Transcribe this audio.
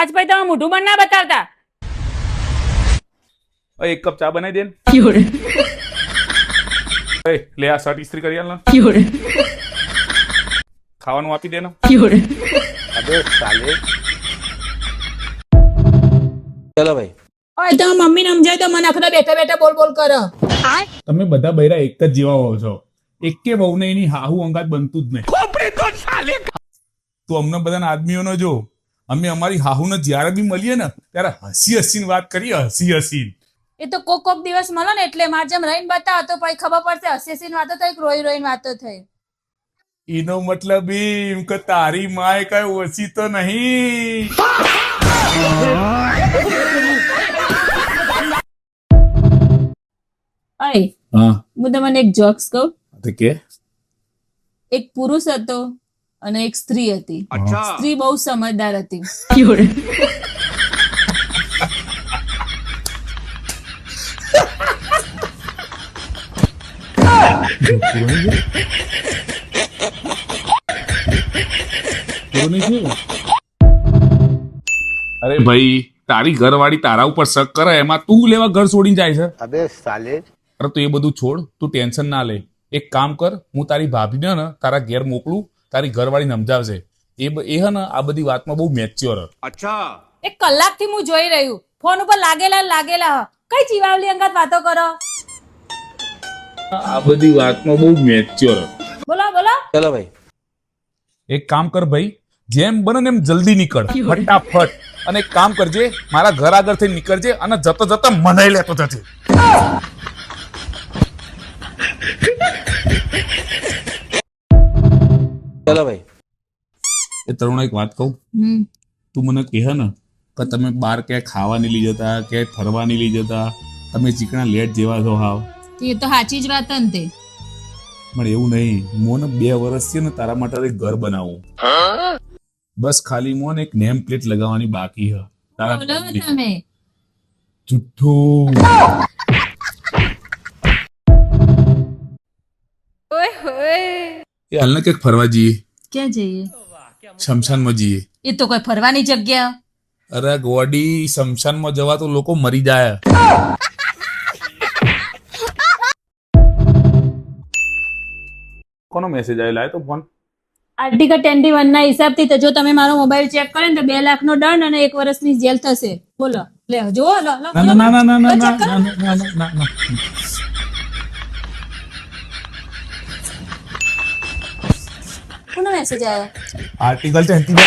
આજ પછી તમે મોઢું બંધ ના બતાવતા. એક કપ ચા બનાવી દે ને. લે આ શર્ટ ઇસ્ત્રી કરી આલ ને. ખાવાનું આપી દે ને. અબે સાલે ચલો ભાઈ. ઓય તો મમ્મી સમજાય તો મને આખો બેઠા બેઠા બોલ બોલ કરો. તમે બધા બૈરા એક જ જેવા હોવ છો. એકે વહુને એની હાહુ અંગાત બનતું જ નહીં. તું અમને બધાના આદમીઓનો જો, અમે અમારી હાહુને જ્યારે બી મળીએ ને ત્યારે હસી હસીને વાત કરીએ, હસી હસી. એ તો કોક દિવસ મળે ને એટલે માર જેમ રહીને બતાવો તો પછી ખબર પડશે હસી હસીને વાતો થઈ રોઈ રોઈને વાતો થઈ. એનો મતલબ એમ કે તારી માય કઈ ઓછી તો નહીં. અય હા હું તમને એક જોક્સ કહું. કે એક પુરુષ હતો અને એક સ્ત્રી હતી. સ્ત્રી બહુ સમજદાર હતી. અરે ભાઈ તારી ઘરવાળી તારા ઉપર શક કરે એમાં તું લેવા ઘર છોડીને જાય છે. અબે સાલે અરે તું એ બધું છોડ, તું ટેન્શન ના લે. એક કામ કર, હું તારી ભાભીને ને તારા ઘેર મોકલું, તારી ઘરવાળીને સમજાવશે. એ હે ને આ બધી વાતમાં બહુ મેચ્યોર. એક કલાકથી હું જોઈ રહ્યું ફોન ઉપર લાગેલા કઈ ચીવાવલી અંગાત વાતો કરો. આ બધી વાતમાં બહુ મેચ્યોર. બોલો બોલો. ચલો ભાઈ. એક કામ કર ભાઈ, જેમ બને ને એમ જલ્દી નીકળ ફટાફટ. અને એક કામ કરજે, મારા ઘર આગળ થી નીકળજે અને જતો જતો મનાઈ લેતો જજે. ચલો ભાઈ. એ તરુણ એક વાત કહું, તું મને કહે ને કે તમે બહાર ક્યાંય ખાવા નહીં લઈ જતા, ક્યાંય ફરવા નહીં લઈ જતા, તમે ચીકણા લેટ જેવા છો હાવ. એ તો સાચી જ વાત ને તે. પણ એવું નહીં, મોને 2 વર્ષ છે ને તારા માટે એક ઘર બનાવું. બસ ખાલી મોને એક નેમ પ્લેટ લગાવવાની બાકી છે તારા બોલો ઘરની. તમે. જુઠ્ઠું. એ હાલને ક્યાંક ફરવા જઈએ, ક્યાં જઈએ? શમશાનમાં જઈએ. એ તો કોઈ ફરવાની જગ્યા. અરે ગોડી, શમશાનમાં જવા તો લોકો મરી જાય. કોનો મેસેજ આવ્યો? લાય તો ફોન. આર્ટિકલ 21 ના હિસાબથી તો જો તમે મારો મોબાઈલ ચેક કરો ને તો 2 લાખનો દંડ અને 1 વર્ષની જેલ થશે. બોલો લે જો લો લો. ના ના ના ના ના ના ના ના ના. કોનો મેસેજ આવ્યો? આર્ટિકલ 21